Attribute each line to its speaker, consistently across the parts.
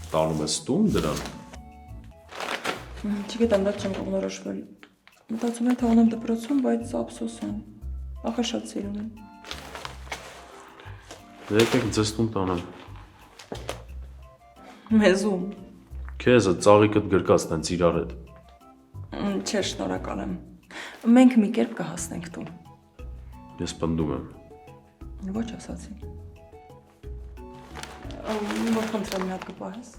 Speaker 1: Տանում ես տուն դրան։
Speaker 2: Չգիտեմ, դա չեմ կողնորոշվել։ Մտածում եմ, թե ունեմ դպրոցում, բայց ափսոս եմ։ Ախր շատ սիրուն եմ։
Speaker 1: Եկեք ձեզ տուն տանեմ։
Speaker 2: Մեզում։
Speaker 1: Քեզ այդ ծաղիկդ գրկած տենց իրար հետ։
Speaker 2: Չէ, շնորհակալ եմ։ Մենք մի կերպ կհասնենք տուն։
Speaker 1: Ես պնդում եմ։
Speaker 2: Ոչ ասացի։ Որ խնդրեմ մի հատ կպահես։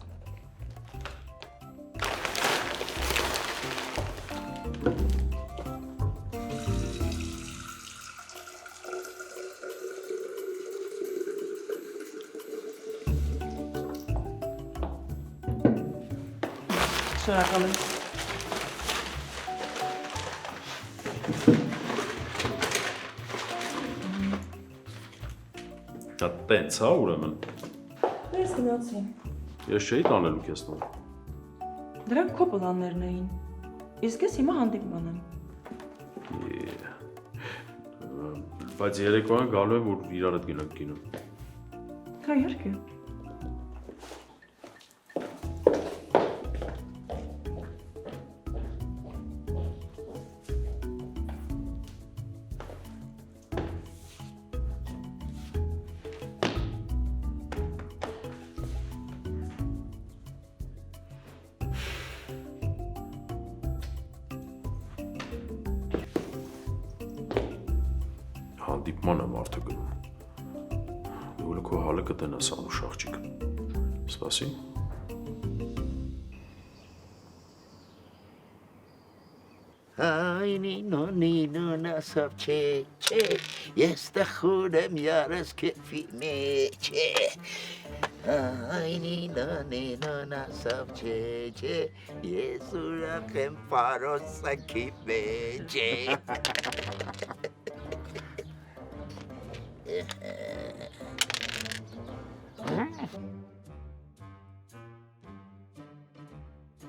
Speaker 2: Շնորհակալ եմ։
Speaker 1: Դա տենց, հա, ուրեմն։
Speaker 2: Ես գնացի։
Speaker 1: Ես չէի տանելու քեզ տուն։
Speaker 2: Դրանք քո պլաններն էին։ Իսկ ես հիմա հանդիպման եմ։
Speaker 1: Բայց երեկոյան գալու եմ, որ իրար հետ գնանք կինո։
Speaker 2: Հա, իհարկե։
Speaker 1: Հանդիպման եմ արդը գնում։ Դու քո հալը կտենաս անուշ աղջիկ։ Սպասի։
Speaker 3: Հայնի նոնի նասավ չէ, ես տխուր եմ յարս կեֆի մեջ, Հայնի նոնի նասավ չէ, ես ուրախ եմ պարոսակի մեջ,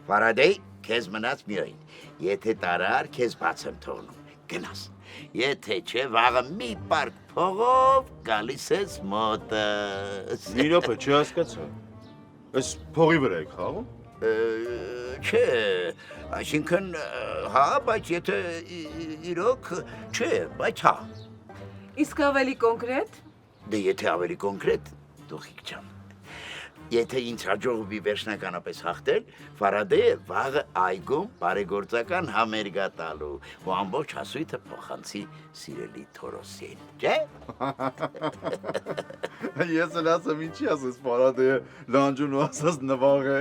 Speaker 3: Ֆարադեյ, քեզ մնաց միայն, եթե տարար, քեզ բաց եմ թողնում, գնաս, եթե չէ վաղը մի պարկ փողով գալիս ես մոտս։
Speaker 4: Մի րոպե, չի հասկացա։ Այս փողի վրա եք խաղում։
Speaker 3: Չէ, այսինքն, հա, բայց եթե իրոք, չէ, բայց հա։
Speaker 5: Իսկ ավելի կոնկրետ։
Speaker 3: Դե եթե ավելի կոնկրետ, դուխիկ ջան։ Եթե ինձ հաջողվի վերջնականապես հաղթել, Ֆարադեյը վաղը այգում բարեգործական համերգա տալու ու ամբողջ հասույթը փոխանցի սիրելի Թորոսին, չէ՞։
Speaker 4: Ես էլ ասեմ, ինչի ասես Ֆարադեյը լանջուն ու ասած նվաղ է։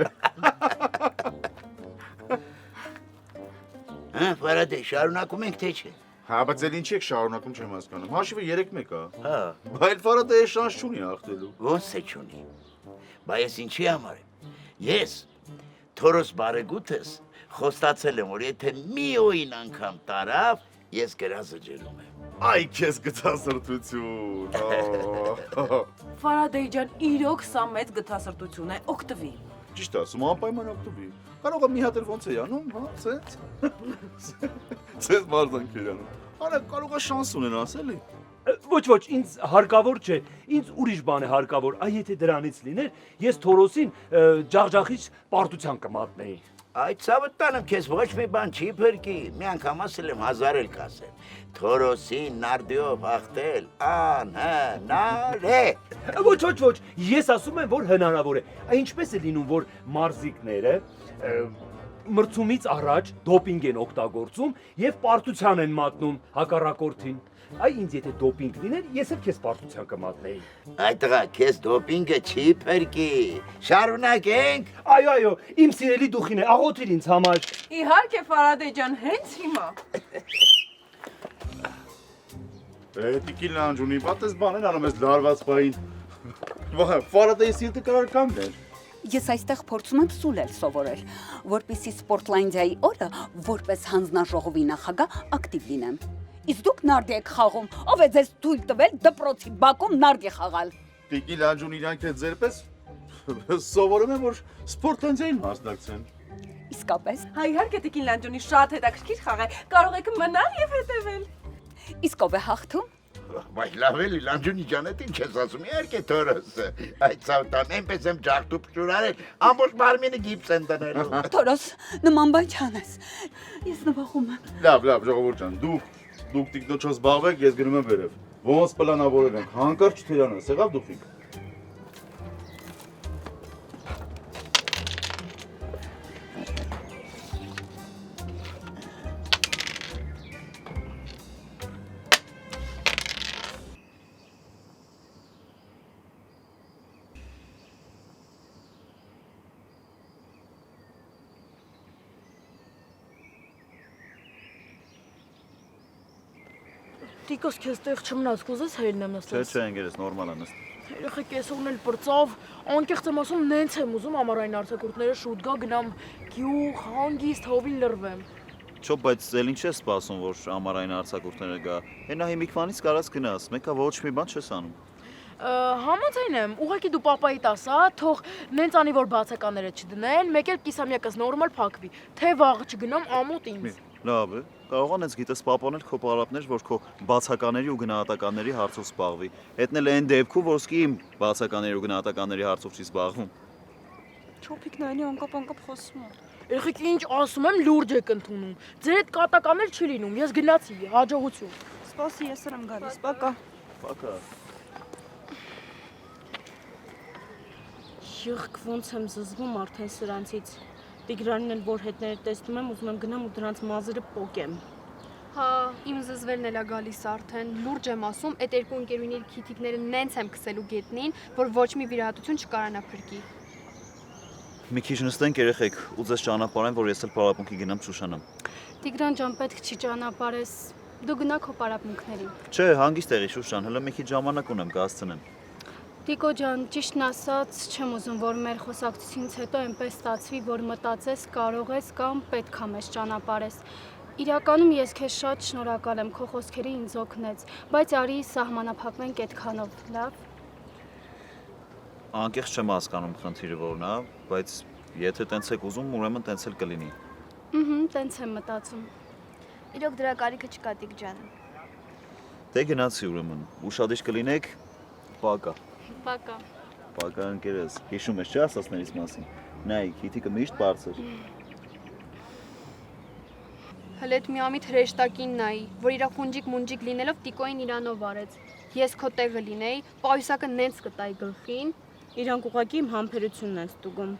Speaker 3: Հա, Ֆարադեյ, շարունակում ենք թե չէ։
Speaker 4: Հա, բայց էլ ինչի եք շարունակում չեմ հասկանում։ Հաշիվը 3-1 է։
Speaker 3: Հա,
Speaker 4: Բայց Ֆարադեյը շանս չունի հաղթելու։
Speaker 3: ոնց է չունի։ Բայց ինչի համար եմ։ Ես Թորոս բարեգութս խոստացել եմ, որ եթե մի օին անգամ տարավ, ես գրազը ջերում եմ։
Speaker 4: Այ քեզ գտասրտություն։
Speaker 5: Ֆարադեյ ջան, իրոք սա մեծ գթասրտություն է, օգտվի։
Speaker 4: Ճիշտ ասում, անպայման օգտվի։ Կարող է մի հատ էլ ոնց է անում, հա, ցենց։ Ցենց մարզանք էր անում։ Արա կարող է շանս ունենաս էլի։
Speaker 6: Ոչ, ինձ հարկավոր չէ, ինձ ուրիշ բան է հարկավոր, այ եթե դրանից լիներ, ես Թորոսին ջախջախից պարտության կմատնեի։
Speaker 3: Այդ ցավը տանեմ քեզ ոչ մի բան չի փրկի, մի անգամ ասել եմ 1000 էլ կասեմ։ Թորոսին նարդիով հաղթել անհնար է։
Speaker 6: Ոչ, ես ասում եմ, որ հնարավոր է։ Ինչպես է լինում, որ մարզիկները մրցումից առաջ դոպինգ են օգտագործում եւ պարտության են մատնում հակառակորդին։ Այ ինձ եթե դոպինգ լիներ, ես էլ քեզ պարտության կմատնեի։
Speaker 3: Այդ տղա, քեզ դոպինգը չի փրկի։ Շարունակենք։
Speaker 6: Այո, իմ սիրելի դուխին է, աղոթիր ինձ համար։
Speaker 5: Իհարկե, Ֆարադեյ ջան, հենց հիմա։
Speaker 4: Տիկի լանջունի, պատես բան են անում ես լարված պային։ Ֆարադեյի սիրտը կարար կանգներ։
Speaker 7: Ես այստեղ փորձում եմ սուլել սովորել, որպեսզի Սպորտլանդիայի օրը որպես հանձնաժողովի նախագահ ակտիվ լինեմ։ Իսկ դուք նարդի եք խաղում, ով է ձեզ թույլ տվել դպրոցի բակում նարդի խաղալ։
Speaker 4: Տիկի լանջուն իրանք թե ձեր պես սովորում եմ, որ Սպորտլանդիային մասնակցեն։
Speaker 7: Իսկապես։
Speaker 5: Հա, իհարկե, Տիկին Լանջոնի շատ հետաքրքիր խաղ է, կարող եք մնալ եւ հետեւել։
Speaker 7: Իսկ ով է հաղթում։
Speaker 3: Բայց լավ էլի Լանջունի ջանետ ինչ ես ասում, իհարկե թորս։ Այդ ցավտան այնպես եմ ջախտու փշուրարել, ամբողջ մարմինը գիպս են դնելու։
Speaker 7: Թորոս, նման բան չանես։ Ես նվախում եմ։
Speaker 4: Լավ, ժողովուրդ ջան, դուք տիկնոջով զբաղվեք, ես գնում եմ վերև։ Ոնց պլանավորել ենք, հանկարծ չթերանաս, եղավ դուխիկ։
Speaker 8: Տիկոս քեզ տեղ չմնաց, կուզես հայրն եմ նստես։
Speaker 4: Չէ, ընկերս, նորմալ է նստ։
Speaker 8: Երեխեք ես ունել պրծավ, անկեղծ եմ ասում, նենց եմ ուզում ամառային արձակուրդները շուտ գա գնամ գյուղ, հանգիստ, հովին լրվեմ։
Speaker 4: Չէ, բայց էլ ինչ ես սպասում, որ ամառային արձակուրդները գա։ Հենա հիմիկվանից կարաս գնաս, մեկը ոչ մի բան չես անում։
Speaker 8: Համաձայն եմ, ուղղակի դու պապայիդ ասա, թող նենց անի որ բացականները չդնեն, մեկ էլ կիսամյակս նորմալ փակվի, թե վաղը չգնամ ամոթ ինձ։
Speaker 4: Լավ է, կարող ես գիտես պապանել քո պարապներ, որ քո բացականների ու գնահատականների հարցով զբաղվի։ Հետն էլ այն դեպքում, որ սկի իմ բացականների ու գնահատականների հարցով չի զբաղվում։
Speaker 2: Չոփիկն այնի անկապ խոսում է։
Speaker 8: Երեխեք ինչ ասում եմ, լուրջ եք ընդունում։ Ձեր այդ կատականներ չի լինում, ես գնացի, հաջողություն։
Speaker 2: Սպասի, ես եմ գալիս, պակա։
Speaker 4: Պակա։
Speaker 8: Եղք ոնց եմ զզվում արդեն սրանցից։ Տիգրանին էլ որ հետները տեսնում եմ, ուզում եմ գնամ ու դրանց մազերը պոկեմ։
Speaker 9: Հա, իմ զզվելն էլ է գալիս արդեն, լուրջ եմ ասում, այդ երկու ընկերուների քիթիկները նենց եմ քսելու գետնին, որ ոչ մի վիրահատություն չկարանա փրկի։
Speaker 4: Մի քիչ նստենք երեխեք, ու ձեզ ճանապարհեմ, որ ես էլ պարապմունքի գնամ Շուշանամ։
Speaker 9: Տիգրան ջան, պետք չի ճանապարհես, դու գնա քո պարապմունքներին։
Speaker 4: Չէ, հանգիստ եղի Շուշան, հələ մի քիչ ժամանակ ունեմ կհասցնեմ։
Speaker 9: Տիկո ջան, ճիշտն ասած, չեմ ուզում, որ մեր խոսակցությունից հետո այնպես ստացվի, որ մտածես, կարող ես կամ պետք է մեզ ճանապարհես։ Իրականում ես քեզ շատ շնորհակալ եմ, քո խոսքերը ինձ օգնեց, բայց արի սահմանափակվենք այդքանով, լավ։
Speaker 4: Անկեղծ չեմ հասկանում խնդիրը որն է, բայց եթե տենց եք ուզում, ուրեմն տենց էլ կլինի։
Speaker 9: Տենց եմ մտածում։ Իրոք դրա կարիքը չկա, Տիկ ջան։
Speaker 4: Դե գնացի ուրեմն, ուշադիր կլինեք, պակա։
Speaker 9: Պակա։
Speaker 4: Պակա ընկերս, հիշում ես չէ ասածներից մասին։ Նայ, քիթիկը միշտ բարձր։
Speaker 9: Հələ այդ միամիտ հրեշտակին նայի, որ իրա խունջիկ-մունջիկ լինելով Տիկոին իրանով արեց։ Ես քո տեղը լինեի, պայուսակը նենց կտայի գլխին։
Speaker 8: Իրանք ուղղակի իմ համբերությունն են ստուգում։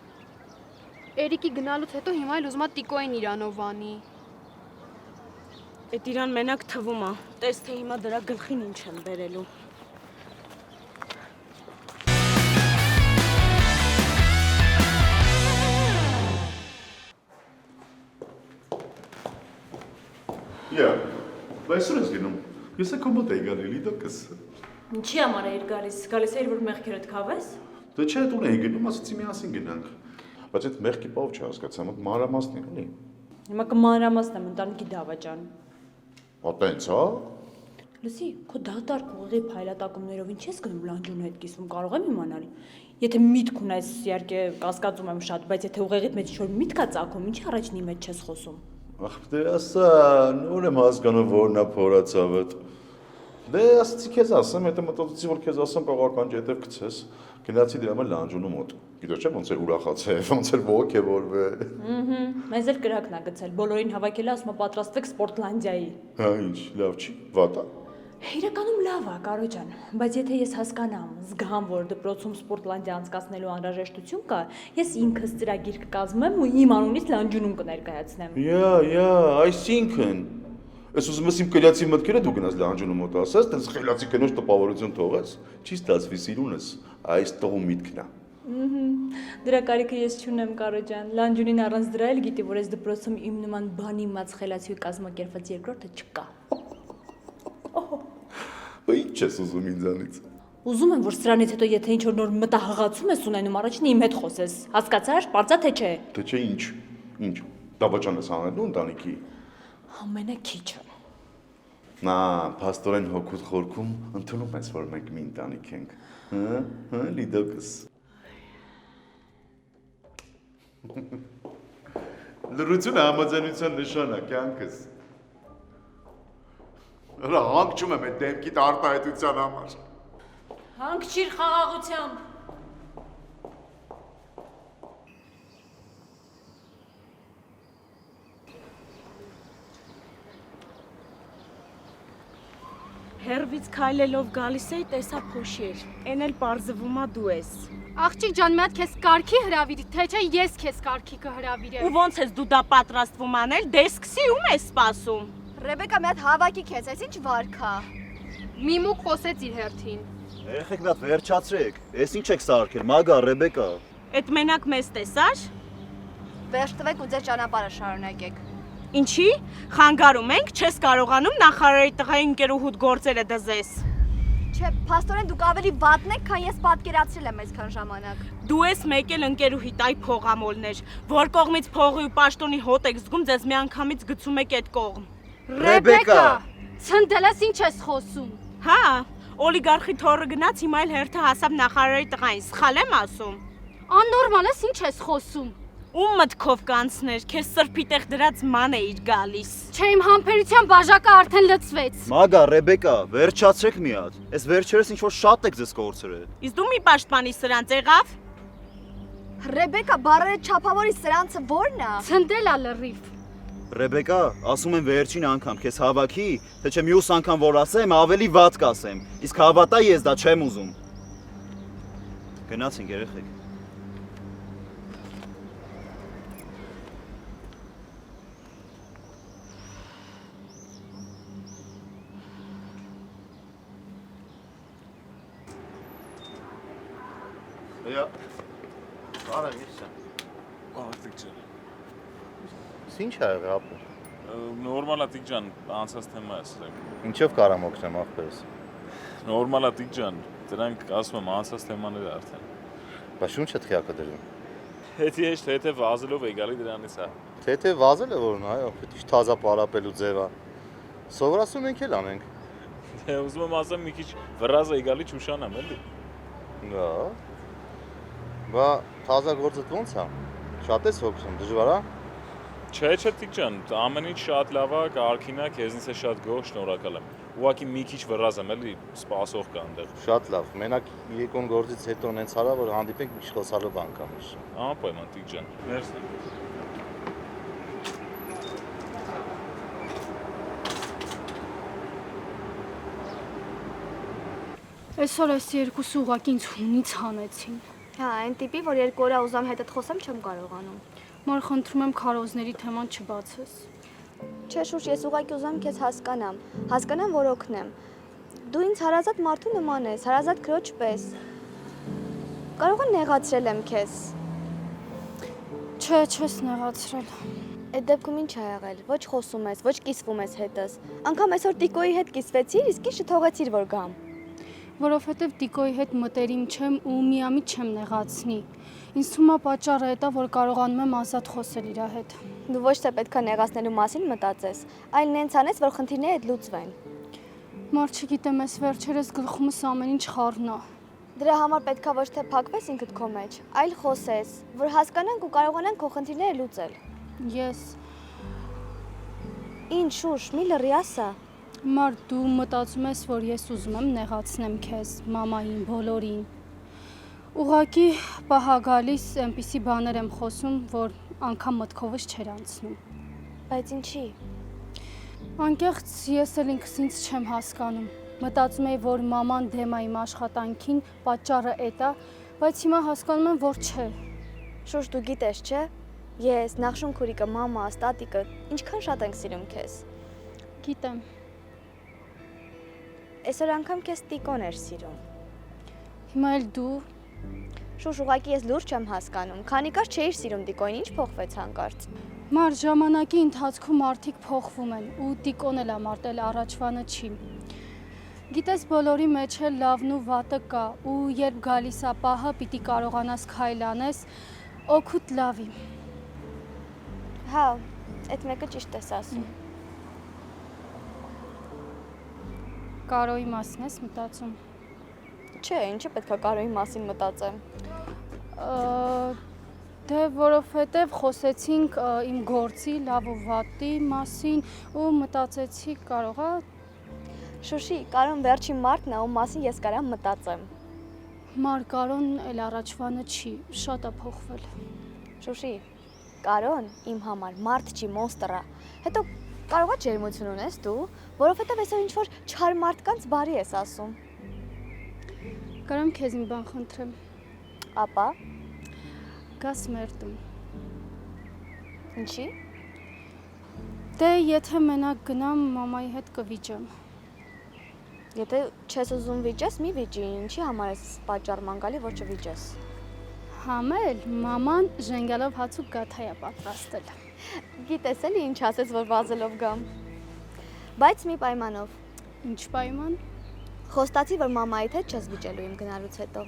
Speaker 9: Էրիկի գնալուց հետո հիմա էլ ուզում է Տիկոին իրանով անի։
Speaker 8: Այդ իրան մենակ թվում է, տես թե հիմա դրա գլխին ինչ եմ բերելու։
Speaker 4: Այսօր ես գնում։ Ես եք ոմոտ էի գալի դոկս։
Speaker 8: Ինչի համար էիր գալիս էիր որ մեղքերդ քավես։
Speaker 4: Դե չէ, տուն էի գնում, ասացի միասին գնանք։ Բայց այդ մեղքի պահով չհասկացա, մոտ մանրամասն է, էլի։
Speaker 8: Հիմա կմանրամասնեմ ընտանիքի դավաճան։
Speaker 4: Հա տենց, հա։
Speaker 8: Լսի, քո դատարկ ուղի փայլատակումներով ինչ ես գնում Լանջունու հետ կիսում, կարող եմ իմանալ։ Եթե միտք ունես, իհարկե կասկածում եմ շատ, բայց եթե ուղեղիդ մեջ ինչ-որ միտք է ծագում, ինչի առաջնի մեջ չես խոսում։
Speaker 4: Ախ, դե ասա, նոր եմ հասկանում որն է փորացավդ։ Դե ասացի քեզ ասեմ, հետո մտածեցի որ քեզ ասեմ կարող կանջետև գցես։ Գնացի դրա համար Լանջունու մոտ։ Գիտես չէ ոնց էր ուրախացել, ոնց էր ողոքեվորվել։
Speaker 8: Մեզ էլ կրակն է գցել, բոլորին հավաքել ասում պատրաստվեք Սպորտլանդիայի։
Speaker 4: Հա, ինչ, լավ չի, վատ է։
Speaker 8: Իրականում լավ է, Կարո ջան, բայց եթե ես հասկանամ, զգամ, որ դպրոցում Սպորտլանդիա անցկացնելու անհրաժեշտություն կա, ես ինքս ծրագիր կկազմեմ ու իմ անունից Լանջունում կներկայացնեմ։
Speaker 4: Այսինքն, ես ուզում եմ իմ կրյացի մտքերը դու գնաս Լանջունու մոտ ասես, տես խելացի կնոջ տպավորություն թողես, չի ստացվի սիրունս, այս տղու միտքն է։
Speaker 8: Դրա կարիքը ես չունեմ, Կարո ջան, Լանջունին առանց դրա էլ գիտի, որ այս դպրոցում իմ նման բանի մած խելացի ու կազմակերպված երկրորդը չկա։
Speaker 4: Ինչ ես ուզում ինձանից։
Speaker 8: Ուզում եմ, որ սրանից հետո եթե ինչ-որ նոր մտահղացում ես ունենում, առաջին իմ հետ խոսես։ Հասկացա՞ր, պարզա թե չէ։
Speaker 4: Թե չէ ինչ, դավաճան ես անելու ընտանիքի։
Speaker 8: Ամենաքիչը։
Speaker 4: Նա, փաստորեն հոգուտ խորքում ընդունում ես, որ մենք մի ընտանիք ենք։ Հա, լիդոկս։ Լրությունը համաձայնության նշան է, կյանքս։ Հələ հանգչում եմ այդ դեմքիդ արտահայտության համար։
Speaker 8: Հանգչիր խաղաղությամբ։
Speaker 5: Հերվից քայլելով գալիս էի, տեսա փոշեր։ Էն էլ պարզվում է դու ես։
Speaker 9: Աղջիկ ջան, մի հատ քեզ կարգի հրավիրի, թե չէ ես քեզ կարգի կհրավիրեմ։
Speaker 5: Ու ոնց ես դու դա պատրաստվում անել, դե սկսի ում ես սպասում։
Speaker 9: Ռեբեկա, մի հատ հավաքի քեզ, այս ինչ վարքա։ Միմուկ խոսեց իր հերթին։
Speaker 10: Երեխեք մի հատ վերջացրեք։ Էս ինչ եք սարքել, Մագա, Ռեբեկա։
Speaker 5: Էդ մենակ մեզ տեսար։
Speaker 9: Վերջ տվեք ու ձեր ճանապարհը շարունակեք։
Speaker 5: Ինչի՞։ Խանգարում ենք, չես կարողանում նախարարի տղայի ընկերուհուդ գործերը դզես։
Speaker 9: Չէ, փաստորեն դուք ավելի վատն եք, քան ես պատկերացրել եմ այսքան ժամանակ։
Speaker 5: Դու ես մեկ էլ ընկերուհիդ այ փողամոլներ, որ կողմից փողի ու պաշտոնի հոտ եք զգում, ձեզ միանգամից գցում եք այդ կողմ։
Speaker 9: Ռեբեկա, ցնդելես ինչ ես խոսում։
Speaker 5: Հա, օլիգարխի թորը գնաց, հիմա էլ հերթը հասավ նախարարի տղային, սխալ եմ ասում։
Speaker 9: Աննորմալ ես, ինչ ես խոսում։
Speaker 5: Ում մտքով կանցներ, քեզ սրբի տեղ դրած ման էիր գալիս։
Speaker 9: Չէ, իմ համբերության բաժակը արդեն լցվեց։
Speaker 10: Մագա, Ռեբեկա, վերջացրեք մի հատ։ Այս վերջերս ինչ որ շատ եք ձեզ կորցրել։
Speaker 5: Իսկ դու մի պաշտպանի սրանց եղավ։
Speaker 9: Ռեբեկա, բարերը չափավորի սրանցը ո՞րն է։ Ցնդելա լրիվ։
Speaker 10: Ռեբեկա, ասում եմ վերջին անգամ քեզ հավաքի, թե չէ մյուս անգամ որ ասեմ, ավելի վատ կասեմ։ Իսկ հավատա ես դա չեմ ուզում։ Գնացինք երեխեք։
Speaker 4: Ja. Արա, ես եմ։
Speaker 11: Աղջիկ ջան։
Speaker 4: Ինչ ա եղել ապա։
Speaker 11: Նորմալ է տիկ ջան, անցած թեմա է սրանք։
Speaker 4: Ինչով կարամ օգնեմ ախպերս։
Speaker 11: Նորմալ է տիկ ջան, դրանք ասում եմ անցած թեմաներ է արդեն։
Speaker 4: Բայց ինչ է թիակը դրում։
Speaker 11: Հետի էջ թե վազելով է գալի դրանից հա։
Speaker 4: Թե վազել է որն, այո, պետք է թազա պարապելու ձևա։ Սովորացում ենք էլ անենք։
Speaker 11: Դե ուզում եմ ասեմ մի քիչ վրազ է գալի ճուշանամ էլի։
Speaker 4: Դա։ Բա թազա գործը ո՞նց է։ Շատ ես հոգում, դժվար է։
Speaker 11: Չէ, տիկ ջան, ամեն ինչ շատ լավ է, կարգին է, քեզնից է շատ գոհ, շնորհակալ եմ։ Ուղղակի մի քիչ վրազ եմ էլի, սպասող կա այնտեղ։
Speaker 4: Շատ լավ։ Մենակ եկոն գործից հետո նենց արա, որ հանդիպենք մի խոսալու բան կա միշտ։
Speaker 11: Անպայման տիկ ջան։ Մերսի։
Speaker 9: Այսօր այս երկուսը ուղղակի ինձ հունից հանեցին։
Speaker 12: Հա, այն տիպի, որ երկու օր ուզամ հետդ խոսեմ, չեմ կարողանում։
Speaker 9: Մոր խնդրում եմ քարոզների թեման չբացես։
Speaker 12: Չէ, շուշ, ես ուղղակի ուզում եմ քեզ հասկանամ, որ օգնեմ։ Դու ինձ հարազատ մարդու նման ես, հարազատ քրոջ պես։ Կարող եմ նեղացրել եմ քեզ։
Speaker 9: Չէ, չես նեղացրել։
Speaker 12: Այդ դեպքում ինչ ա եղել։ Ոչ խոսում ես, ոչ կիսվում ես հետս։ Անկամ այսօր Տիկոյի հետ կիսվեցիր, իսկ ինչ չթողեցիր որ գամ։
Speaker 9: Որովհետև Տիկոյի հետ մտերիմ չեմ ու միամիտ չեմ նեղացնի։ Ինձ թվում է պատճառը դա, որ կարողանում եմ ազատ խոսել իր հետ։
Speaker 12: Դու ոչ թե պետքա նեղացնելու մասին մտածես, այլ նենց անես, որ խնդիրները լուծվեն։
Speaker 9: Մարդ չգիտեմ, այս վերջերս գլխումս ամեն ինչ խառնա։
Speaker 12: Դրա համար պետքա ոչ թե փակվես ինքդ քո մեջ, այլ խոսես, որ հասկանանք ու կարողանանք քո խնդիրները լուծել։
Speaker 9: Ես
Speaker 12: Ինչ շուշ, մի լռի ասա։
Speaker 9: Մարդ դու մտածում ես, որ ես ուզում եմ նեղացնեմ քեզ, մամային, բոլորին։ Ուղղակի պահա գալիս այնպիսի բաներ եմ խոսում, որ անգամ մտքովս չէր անցնում։
Speaker 12: Բայց ինչի։
Speaker 9: Անկեղծ ես էլ ինքս ինձ չեմ հասկանում։ Մտածում էի, որ մաման դեմ է իմ աշխատանքին, պատճառը էդ է, բայց հիմա հասկանում եմ, որ չէ։
Speaker 12: Շուշ, դու գիտես, չէ։ Ես, Նախշուն քուրիկը, մամաս, տատիկը, ինչքան շատ ենք սիրում քեզ։
Speaker 9: Գիտեմ։
Speaker 12: Այսօր անգամ քեզ Տիկոն էր սիրում։
Speaker 9: Հիմա էլ դու։
Speaker 12: Շուշ, ուղղակի ես լուրջ չեմ հասկանում։ Քանի կար չէիր սիրում Տիկոին, ինչ փոխվեց հանկարծ։
Speaker 9: Մարդ ժամանակի ընթացքում արդիկ փոխվում են ու Տիկոն էլ ամարտել առաջվանը չի։ Գիտես, բոլորի մեջ էլ լավն ու վատը կա ու երբ գալիս է պահը, պիտի կարողանաս քայլ անես, օգուտ լավի։
Speaker 12: Հա, այդ մեկը ճիշտ ես ասում։
Speaker 9: Կարոյի մասին ես մտածում։
Speaker 12: Չէ, ինչը պետքա Կարոյի մասին մտածեմ։
Speaker 9: Դե որովհետև խոսեցինք իմ գործի լավ ու վատի մասին ու մտածեցի կարող է։
Speaker 12: Շուշի, Կարոն վերջին մարդն է, ում մասին ես կարամ մտածեմ։
Speaker 9: Մարգարոն էլ առաջվանը չի, շատ է փոխվել։
Speaker 12: Շուշի, Կարոն իմ համար մարդ չի, մոնստր է։ Հետո կարողա ջերմություն ունես դու, որովհետև այսօր ինչ որ չար մարդկանց բարի ես ասում։
Speaker 9: Կարամ քեզ մի բան խնդրեմ։
Speaker 12: Ապա,
Speaker 9: Գաս մեր տուն։
Speaker 12: ինչի՞։
Speaker 9: Դե եթե մենակ գնամ, մամայի հետ կվիճեմ։
Speaker 12: Եթե չես ուզում վիճես, մի վիճի, ինչի համար ես պատճառ մանգալի, որ չվիճես։
Speaker 9: Համել, մաման ժենգալով հաց ու գաթա է պատրաստել։
Speaker 12: Գիտես էլի ինչ ասես, որ վազելով գամ։ Բայց մի պայմանով։
Speaker 9: Ինչ պայման։
Speaker 12: Խոստացի, որ մամայիդ հետ չես վիճելու իմ գնալուց հետո։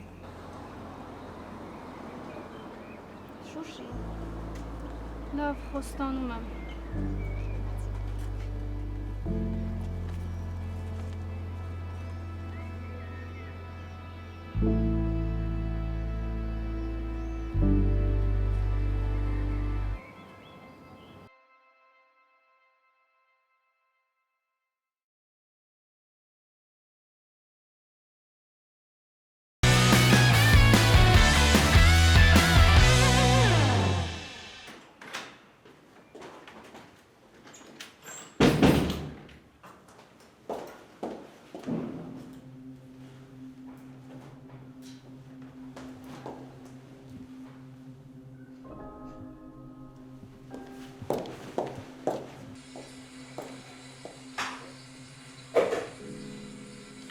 Speaker 12: Շուշի։
Speaker 9: Լավ, խոստանում եմ։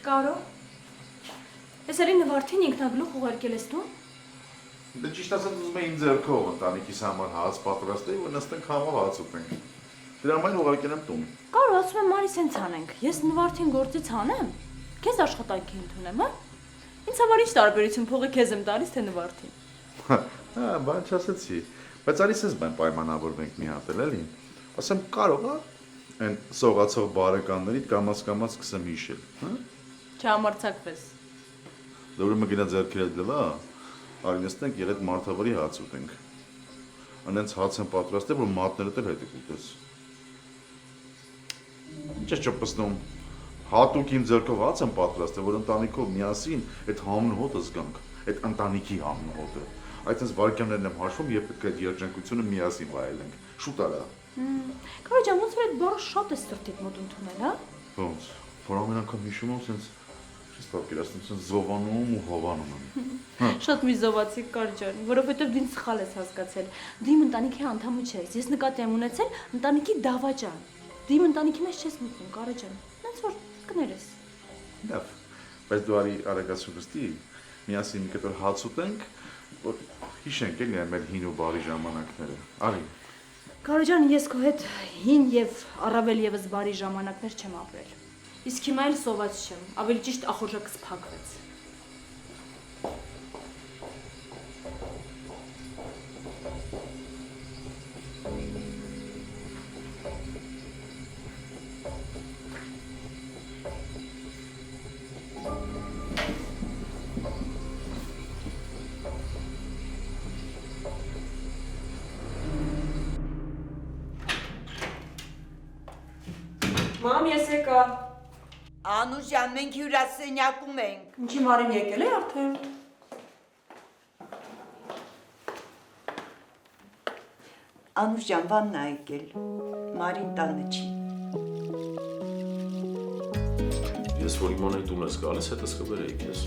Speaker 8: Կարո։ Ես էլի նվարդին ինքնագլուխ ուղարկել ես դու։
Speaker 4: Դե ճիշտ ասած ուզում եմ իմ ձեռքով ընտանիքիս համար հաց պատրաստել, որ նստենք համով հաց ուտենք։ Դրա համար ուղարկել եմ տուն։
Speaker 8: Կարո, ասում եմ մարի սենց անենք։ Ես նվարդին գործից հանեմ, քեզ աշխատանքի ընդունեմ, հա։ Ինձ համար ինչ տարբերություն փողը քեզ եմ տալիս, թե նվարդին։
Speaker 4: Հա, բան չասեցի, բայց արի սես բան պայմանավորվենք մի հատ էլի։ Ասեմ կարող է այն սողացող բարեկամներից կամաց սկսեմ հիշել, հա։
Speaker 8: Չհամարցակվես։
Speaker 4: Դե ուրեմն գնա ձեռքերդ դլա, արի նստենք եւ այդ մարդավարի հաց ուտենք։ Անենց հաց եմ պատրաստել, որ մատներդ էլ հետ կուտես։ Ինչ ես ճպսնում։ Հատուկ իմ ձեռքով հաց եմ պատրաստել, որ ընտանիքով միասին այդ համն հոտը զգանք, այդ ընտանիքի համն հոտը։ Այդպես վարքյաններն եմ հաշվում, երբ պետք է այդ երջանկությունը միասին վայելենք։ Շուտ արա։
Speaker 8: Կարո, ջան, ոնց որ այդ բառը շատ է սրտիդ մոտ ընդունել, հա։
Speaker 4: Ոնց, որ ամեն անգամ հիշում եմ, սենց պատկերացնում, սենց զովանում ու հովանում եմ։
Speaker 8: Շատ մի զովացիկ կար ջան, որովհետև դու ինձ սխալ ես հասկացել։ Դու իմ ընտանիքի անդամը չես։ Ես նկատի եմ ունեցել ընտանիքի դավաճան։ Դու իմ ընտանիքի մեջ չես մտնում, Կարո ջան։ Ոնց որ կներես։
Speaker 4: Լավ, բայց դու արի արագացու գստի, միասին մի կտոր հաց ուտենք, որ հիշենք էլի մեր հին ու բարի ժամանակները։ Արի։
Speaker 8: Կարո ջան, ես քո հետ հին եւ առավել եւս բարի ժամանակներ չեմ ապրել։ Իսկ հիմա էլ սոված չեմ, ավելի ճիշտ ախորժակս փակվեց։
Speaker 2: Մամ, ես եկա։
Speaker 13: Անուշ ջան, մենք հյուրասենյակում ենք։
Speaker 2: Ինչի Մարին եկել է արդեն։
Speaker 13: Անուշ ջան, վանն է եկել։ Մարին տանը չի։
Speaker 1: Ես որ իմանայի տուն ես գալիս, հետս կբերեի քեզ։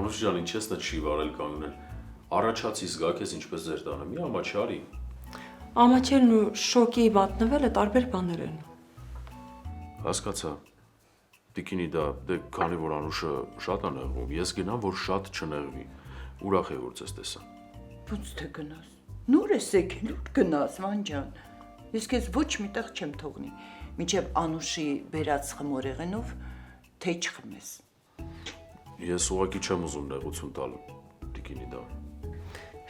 Speaker 1: Անուշ ջան, ինչ ես նա չի վարել կանգնել։ Առաջացի զգա քեզ ինչպես ձեր տանը, մի ամաչարի։
Speaker 2: Ամաչելն ու շոկի մատնվելը տարբեր բաներ են։
Speaker 1: Հասկացա։ Տիկինի դե քանի որ Անուշը շատ է նեղվում, ես գնամ որ շատ չնեղվի։ Ուրախ եմ որ ձեզ տեսա։
Speaker 13: Ո՞նց թե գնաս։ Նոր ես եկել, ուր գնաս, Վան ջան։ Ես քեզ ոչ միտեղ չեմ թողնի, մինչև Անուշի բերած խմորեղենով թե չխմես։
Speaker 1: Ես ուղղակի չեմ ուզում նեղություն տալ, Տիկինի դա։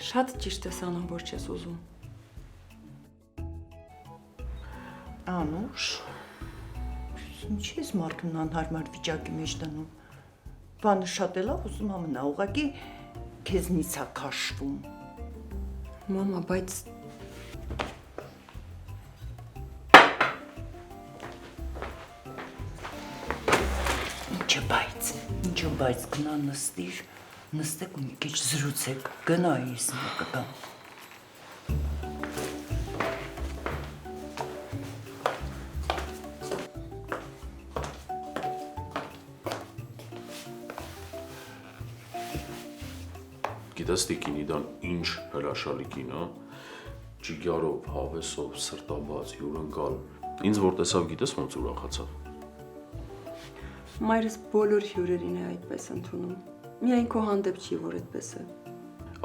Speaker 2: Շատ ճիշտ ես անում, որ չես ուզում։
Speaker 13: Անուշ, ինչ ես մարդուն անհարմար վիճակի մեջ դնում։ Բանը շատ էլ ուզում ամնա, ուղղակի քեզնից է քաշվում։
Speaker 2: Մամա, բայց
Speaker 13: Ինչը բայց գնա նստիր, նստեք ու մի քիչ զրուցեք, գնա ես կգամ։
Speaker 1: Գիտես Տիկինի դան ինչ հրաշալի կին է, ճիգարով, հավեսով, սրտաբաց, հյուրընկալ, ինձ որ տեսավ գիտես ոնց ուրախացավ։
Speaker 2: մայրս բոլոր հյուրերին է այդպես ընդունում։ Միայն քո հանդեպ չի, որ այդպես է։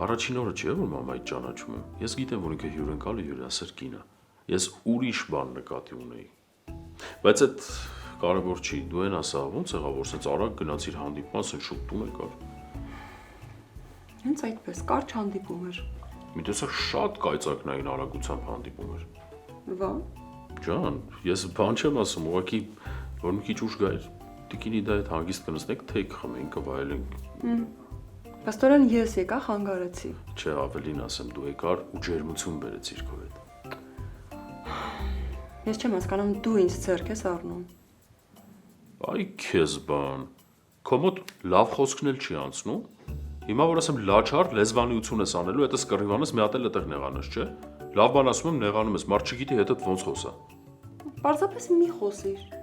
Speaker 1: Առաջին օրը չէ որ մամայից ճանաչում եմ, ես գիտեմ որ ինքը հյուրընկալը հյուրասեր կին է, ես ուրիշ բան նկատի ունեի։ Բայց այդ կարևոր չի, դու են ասա, ոնց եղավ որ սենց արագ գնացիր հանդիպման, սենց շուտ տուն եկար։
Speaker 2: Հենց այդպես, կարճ հանդիպում էր։
Speaker 1: Մի տեսակ շատ կայծակնային արագությամբ հանդիպում էր։
Speaker 2: Վա։
Speaker 1: Ջան, ես բան չեմ ասում, ուղղակի որ մի քիչ ուշ գայր, Տիկինի դա այդ հանգիստ կնստենք, թեյ կխմենք, կվայելենք։
Speaker 2: Պաստորեն ես եկա խանգարեցի։
Speaker 1: Չէ, ավելին ասեմ, դու եկար ու ջերմություն բերեցիր քո հետ։
Speaker 2: Ես չեմ հասկանում դու ինձ ձեռք ես առնում։
Speaker 1: Այ քեզ բան։ Քո մոտ լավ խոսքն էլ չի անցնում։ Հիմա որ ասեմ լաչար լեզվանիություն ես անելու, հետս կռիվանես մի հատ էլ այդտեղ նեղանես, չէ։ Լավ բան ասում եմ, նեղանում ես, մարդ չգիտի հետդ ոնց խոսա։
Speaker 2: Պարզապես մի խոսիր։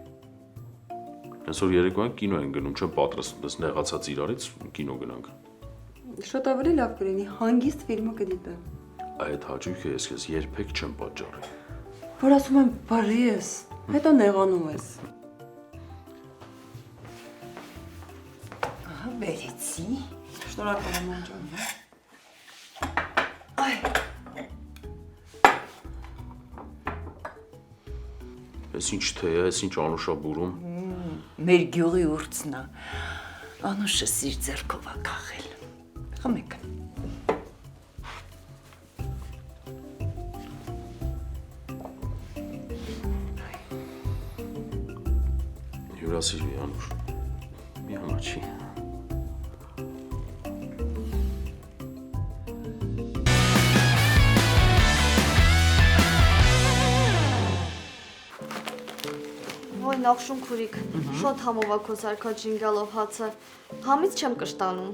Speaker 1: Այսօր երեկոյան կինո են գնում, չեմ պատրաստվում, դες նեղացած իրարից կինո գնանք։
Speaker 2: Շատ ավելի լավ կլինի, հանգիստ ֆիլմը կդիտեմ։
Speaker 1: Այդ հաճույքը ես քեզ երբեք չեմ պատճառի։
Speaker 2: Որ ասում եմ բարի ես, հետո նեղանում ես։
Speaker 13: Ահա վերեցի։
Speaker 2: Շնորհակալ եմ ջան։
Speaker 13: Այ,
Speaker 1: Ես ինչ թե է, ես ինչ Անուշա բուրում։
Speaker 13: մեր գյուղի ուրցն է։ Անուշը սիր ձեռքով է քաղել։ Խմեք։
Speaker 1: Հյուրասիրվի Անուշ։ Մի համաչի։
Speaker 12: Ոյ նախշուն քուրիկ, շատ համով է քո սարքած ժինգալով հացը, համից չեմ կշտանում։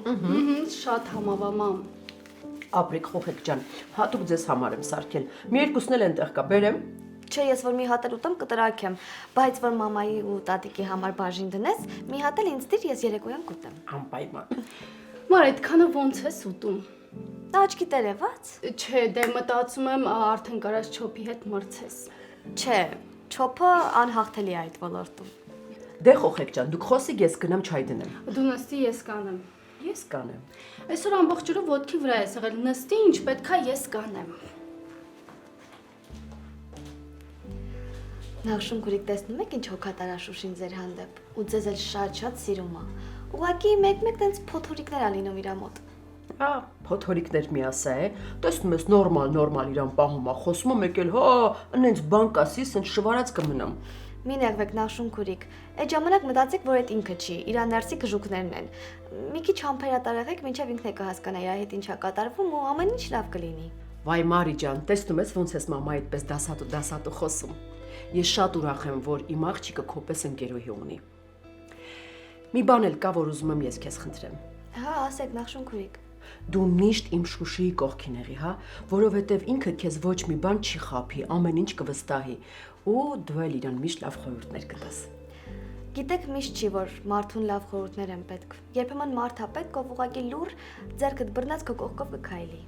Speaker 5: Շատ համավա մամ։
Speaker 14: Ապրիկ խոխեք ջան, հատուկ ձեզ համար եմ սարքել։ Մի երկուսն էլ այնտեղ կա, բերեմ։
Speaker 12: Չէ, ես որ մի հատ էլ ուտեմ կտրակեմ, բայց որ մամայի ու տատիկի համար բաժին դնես, մի հատ էլ ինձ դիր, ես երեկոյան կուտեմ։
Speaker 14: Անպայման։
Speaker 9: Մար այդքանը ոնց ես ուտում։
Speaker 12: Դա աչքի տերևաց։
Speaker 9: Չէ, դե մտածում եմ արդեն կարած չոփի հետ մրցես։
Speaker 12: Չէ, չոփը անհաղթելի է այդ ոլորտում։
Speaker 14: Դե խոխեք ջան, դուք խոսիկ, ես գնամ չայ դնեմ։
Speaker 9: Դու նստի, ես կանեմ։
Speaker 14: Ես կանեմ։
Speaker 9: Այսօր ամբողջ օրը ոտքի վրա ես եղել, նստի ինչ պետքա ես կանեմ։
Speaker 12: Նախշուն քուրիկ տեսնում եք ինչ հոգատար է Շուշին ձեր հանդեպ, ու ձեզ էլ շատ սիրում է։ Ուղղակի մեկ-մեկ տենց փոթորիկներ ա լինում իր մոտ։
Speaker 14: Հա, փոթորիկներ մի ասա է։ Տեսնում ես նորմալ իրան պահում է, խոսում է մեկ էլ հա, այնց բան կասի, սենց շվարած կմնամ։
Speaker 12: Մի նեղվեք Նախշուն քուրիկ։ Այդ ժամանակ մտածեք, որ այդ ինքը չի, իր ներսի կժուկներն են։ Մի քիչ համբերատարեղեք, մինչև ինքն է կհասկանա իր հետ ինչա կատարվում ու ամեն ինչ լավ կլինի։
Speaker 14: Վայ Մարի ջան, տեսնում ես ոնց ես մամա այդպես դասատու խոսում։ Ես շատ ուրախ եմ, որ իմ աղջիկը քոպես ընկերուհի ունի։ Մի բան էլ կա, որ ուզում եմ ես քեզ խնդրեմ։
Speaker 12: Հա, ասեք Նախշուն քուրիկ։
Speaker 14: Դու միշտ իմ Շուշիի կողքին եղի, հա, որովհետև ինքը քեզ ոչ մի բան չի խափի, ամեն ինչ կվստահի, ու դու էլ իրան միշտ լավ խորհուրդներ կտաս։
Speaker 12: Գիտեք, միշտ չի, որ մարդուն լավ խորհուրդներ են պետք։ Երբեմն մարդ է պետք, ով ուղղակի լուր ձեռքդ բռնած քո կողքով կքայլի։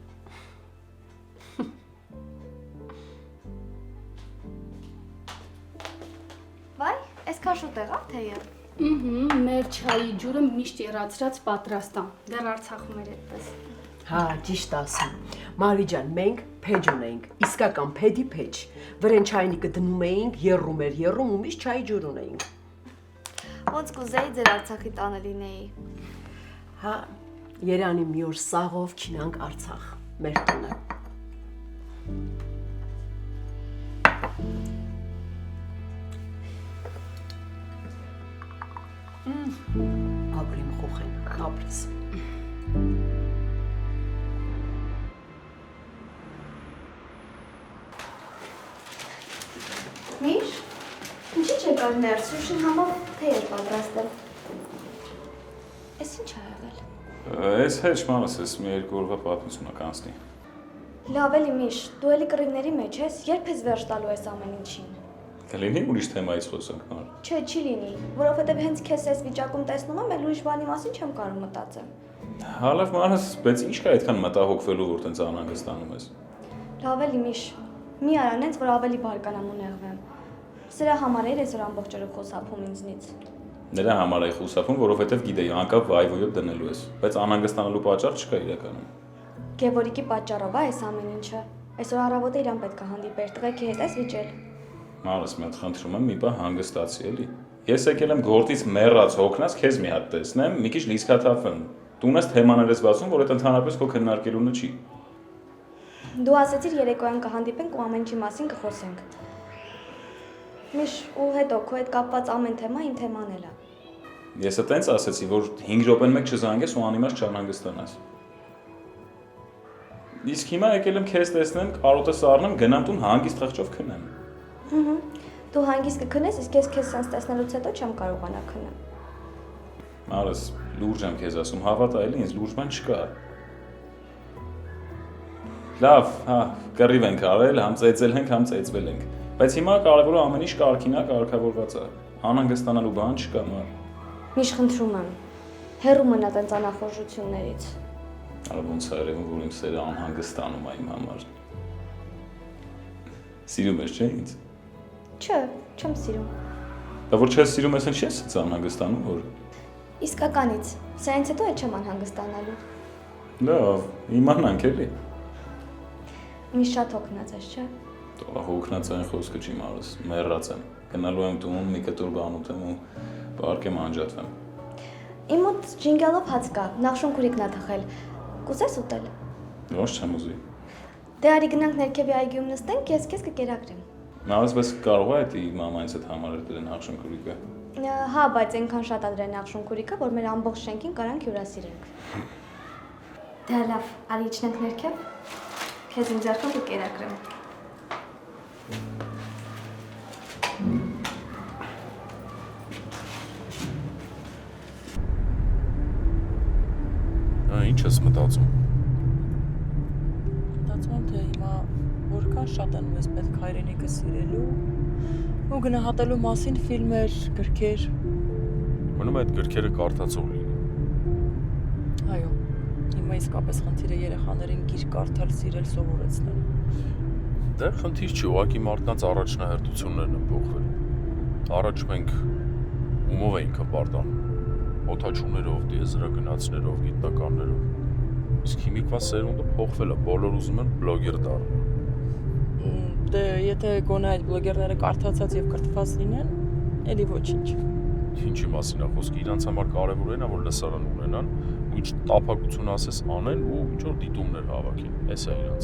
Speaker 12: Վայ, այսքան շուտ եղավ թեյը։
Speaker 9: Մեր չայի ջուրը միշտ երացրած պատրաստ է։ Դեռ Արցախում էր այդպես։
Speaker 14: Հա, ճիշտ ասում։ Մարի ջան, մենք փեջ ունեինք, իսկական փեդի փեջ։ Վրան չայնիկը դնում էինք, երում էր, երում ու միշտ չայի ջուր ունեինք։
Speaker 12: Ոնց կուզեի ձեր Արցախի տանը լինեի։
Speaker 14: Հա, Երանի մի օր սաղով քինանք Արցախ, մեր տունը։ Ապրիմ խոխեն, ապրես։
Speaker 12: Միշ, ինչի՞ չեկար ներս, Շուշին համար թեյ էր պատրաստել։ Էս ինչ ա եղել։
Speaker 11: Այս հետ մանս ես մի երկու օրվա պատմությունը կանցնի։
Speaker 12: Լավ էլի Միշ, դու էլի կռիվների մեջ ես, երբ ես վերջ տալու ես ամեն ինչին։
Speaker 11: Կլինի ուրիշ թեմայից խոսանք նոր։
Speaker 12: Չէ, չի լինի, որովհետև հենց քեզ այս վիճակում տեսնում եմ, էլ ուրիշ բանի մասին չեմ կարող մտածել։
Speaker 11: Հա լավ մանս, բայց ինչ կա այդքան մտահոգվելու, որ տենց անհանգստանում ես։
Speaker 12: Լավ էլի Միշ, մի արա նենց, որ ավելի բարկանամ ու նեղվեմ։ Սրա համար էր այսօր ամբողջ օրը խոսափում ինձնից։
Speaker 11: Նրա համար է խուսափում, որովհետև գիտեի անկապ վայվոյով դնելու ես, բայց անհանգստանալու պատճառ չկա իրականում։
Speaker 12: Գևորիկի պատճառով է այս ամեն ինչը։ Այսօր առավոտը իրան պետք է հանդիպեր, տղեկի հետ ես վիճել։
Speaker 11: Մարս մի հատ խնդրում եմ, մի բան հանգստացի էլի։ Ես եկել եմ գործից մեռած հոգնած, քեզ մի հատ տեսնեմ, մի քիչ լիցքաթափեմ։ Դու ունես թեմաներ ես բացում, որ այդ ընդհանրապես քո քննարկելունը չի։
Speaker 12: Դու ասացիր երեկոյան կհանդիպենք ու ամեն ինչի մասին կխոսենք։ Միշ ու հետո քո հետ կապված ամեն թեմա իմ թեման էլ է։
Speaker 11: Ես այտենց ասացի, որ 5 րոպեն մեկ չզանգես ու անիմաստ չանհանգստանաս։ Իսկ հիմա եկել եմ քեզ տեսնեմ, կարոտը սառնեմ, գնամ տուն հանգիստ խղճով քնեմ։
Speaker 12: Դու հանգիստ կքնես, իսկ ես քեզ սենց տեսնելուց հետո չեմ կարողանա քնեմ։
Speaker 11: Մարս, լուրջ եմ քեզ ասում, հավատա էլի, ինձ լուրջ բան չկա։ Լավ, հա, կռիվ ենք արել, համ ծեծել ենք, համ ծեծվել ենք։ Բայց հիմա կարևորը ամեն ինչ կարգին է, կարգավորված է։ Անհանգստանալու բան չկա, մար։
Speaker 12: Միշ խնդրում եմ, հեռու մնա տենց անախորժություններից։
Speaker 11: Արա ոնց է երևում, որ իմ սերը անհանգստանում է իմ համար։ Սիրում ես, չէ՞ ինձ։
Speaker 12: Չէ, չեմ սիրում։
Speaker 11: Դա որ չես սիրում ես, ինչ ես անհանգստանում, որ։
Speaker 12: Իսկականից, սրանից հետո էլ չեմ անհանգստանալու։
Speaker 11: Լավ, իմանանք էլի։
Speaker 12: Միշտ շատ հոգնած ես, չէ՞։
Speaker 11: Տո հոգնած այն խոսքը չի մարս, մեռած եմ։ Գնալու եմ տուն, մի կտոր բան ուտեմ ու պարկեմ անջատվեմ։
Speaker 12: Իմ մոտ ջինգալով հաց կա, նախշունքուրիկն ա թխել։ Կուզես ուտել։
Speaker 11: Ոչ չեմ ուզի։
Speaker 12: Դե արի գնանք ներքևի այգիում նստենք, ես քեզ կկերակրեմ։
Speaker 11: Մարս բայց կարող է դի մամայից այդ համարել դրեն նախշունքուրիկը։
Speaker 12: Հա, բայց այնքան շատ ա դրեն նախշունքուրիկը, որ մեր ամբողջ շենքին կարանք հյուրասիրենք։ Դե լավ, արի իջնենք ներքև։ Քեզ իմ ձեռքով կկերակրեմ։
Speaker 1: Ինչ ես մտածում։
Speaker 2: Մտածում եմ, թե հիմա որքան շատ են մեզ պետք հայրենիքը սիրելու ու գնահատելու մասին ֆիլմեր, գրքեր։
Speaker 1: Մնում է այդ գրքերը կարդացող լինի։
Speaker 2: Այո, հիմա իսկապես խնդիրը երեխաներին գիրք կարդալ, սիրել, սովորեցնել։
Speaker 1: Դե խնդիր չի, ուղղակի մարդկանց առաջնահերթություններն են փոխվել։ Առաջ մենք ումով էինք հպարտանում, օդաչուներով, տիեզերագնացներով, գիտնականներով։ Իսկ հիմիկվա սերունդը փոխվել է, բոլոր ուզում են բլոգեր դառնալ։
Speaker 2: Դե եթե գոնե այդ բլոգերները կարդացած եւ կրթված լինեն, էլի ոչինչ։
Speaker 1: Ինչի մասին է խոսքը, իրանց համար կարևոր է, որ լսարան ունենան, ու ինչ տափակություն ասես անեն ու ինչ որ դիտումներ հավաքեն։ Էս է իրանց։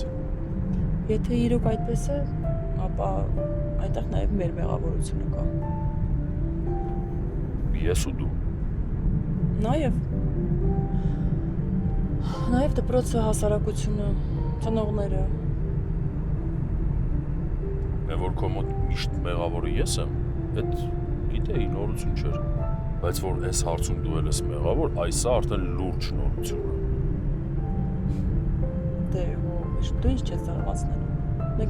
Speaker 2: Եթե իրոք այդպես է, ապա այնտեղ նաեւ մեր մեղավորությունը կա։
Speaker 1: Ես ու դու։
Speaker 2: Նաեւ դպրոցը, հասարակությունը, ծնողները։
Speaker 1: Մե որ քո մոտ միշտ մեղավորը ես եմ, այդ գիտեի նորություն չէր, բայց որ այս հարցում դու ես մեղավոր, այս է արդեն լուրջ նորություն է։
Speaker 2: Դե դու ինչ ես զարմացնելու։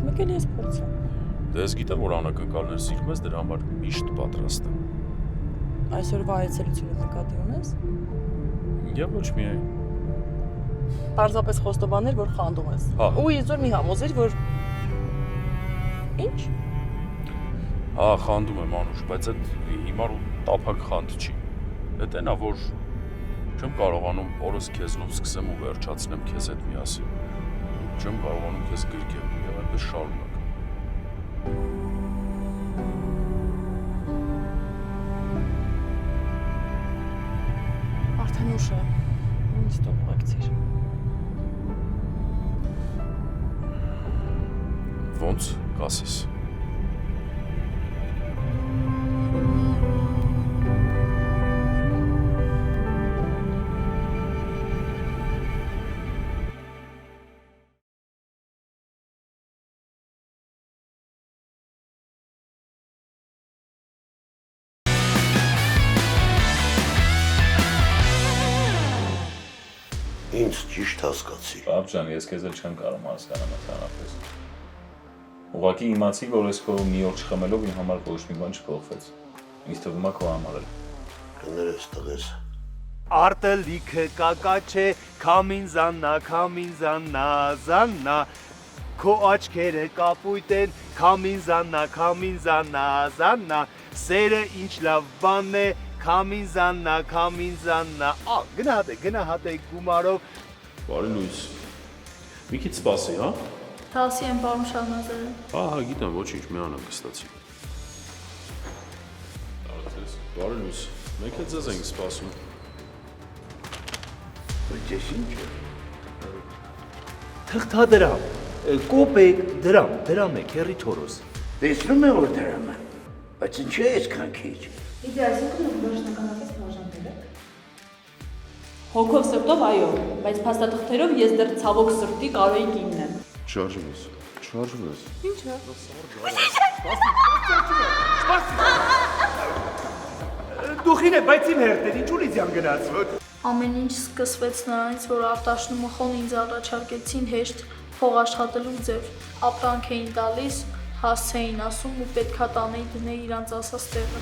Speaker 2: Մեկ էլ ես փորձեմ։
Speaker 1: Դե ես գիտեմ, որ անակնկալներ սիրում ես, դրա համար միշտ պատրաստ եմ։
Speaker 2: այսօրվա այցելությունը նկատի ունես։
Speaker 1: Եվ ոչ միայն։
Speaker 2: Պարզապես խոստովաներ, որ խանդում ես։
Speaker 1: Հա։
Speaker 2: Ու իզուր մի համոզիր, որ Ինչ։
Speaker 1: Հա, խանդում եմ Անուշ, բայց այդ հիմար ու տափակ խանդ չի։ Էդ էնա, որ չեմ կարողանում օրս քեզնով սկսեմ ու վերջացնեմ քեզ հետ միասին։ Չեմ կարողանում քեզ գրկել եւ այնպես շարունակ։
Speaker 2: Արդեն ուշ է։ Ինձ տող ուղեկցիր։
Speaker 1: Ոնց կասես։
Speaker 15: Ինձ ճիշտ հասկացի։
Speaker 11: Պապ ջան, ես քեզ էլ չեմ կարող հասկանալ ընդհանրապես։ Ուղղակի իմացի, որ ես քո մի օր չխմելով իմ համար ոչ մի բան չփոխվեց։ Ինձ թվում է քո համար էլ։
Speaker 15: Կներես տղես։
Speaker 6: Արտելիքը կակաչե, քամին զաննա, զաննա, քո աչքերը կապույտ են, քամին զաննա, սերը ինչ լավ բան է, քամին զաննա, գնահատեք գումարով։
Speaker 1: Բարի լույս։ Մի քիչ սպասի, հա։
Speaker 9: Դասի եմ պարոն Շահնազարը։
Speaker 1: Հա, գիտեմ, ոչինչ, մի անեմ կստացի։ Բարի լույս, մենք էլ ձեզ ենք սպասում։
Speaker 3: Բայց ինչ է։
Speaker 6: Թղթադրամ, կոպեկ, դրամ է, քերի թորոս։
Speaker 3: Տեսնում եմ, որ դրամ է, բայց ինչ է այսքան քիչ։
Speaker 8: Իդե այսինքն ով վերջնականապես բաժանվել եք։ Հոգով սրտով այո, բայց փաստաթղթերով ես դեռ ցավոք սրտի կարոյի կինն եմ։
Speaker 1: Չարժվես։
Speaker 2: Ինչ է։
Speaker 6: Դուխին է, բայց իմ հերթեր, ինչու լիզյան գնաց։
Speaker 9: Ամեն ինչ սկսվեց նրանից, որ Արտաշն ու Մխոն ինձ առաջարկեցին հեշտ փող աշխատելու ձև։ Ապրանք էին տալիս, հասց էին ասում ու պետքա տանեի դնեի իրանց ասած տեղը։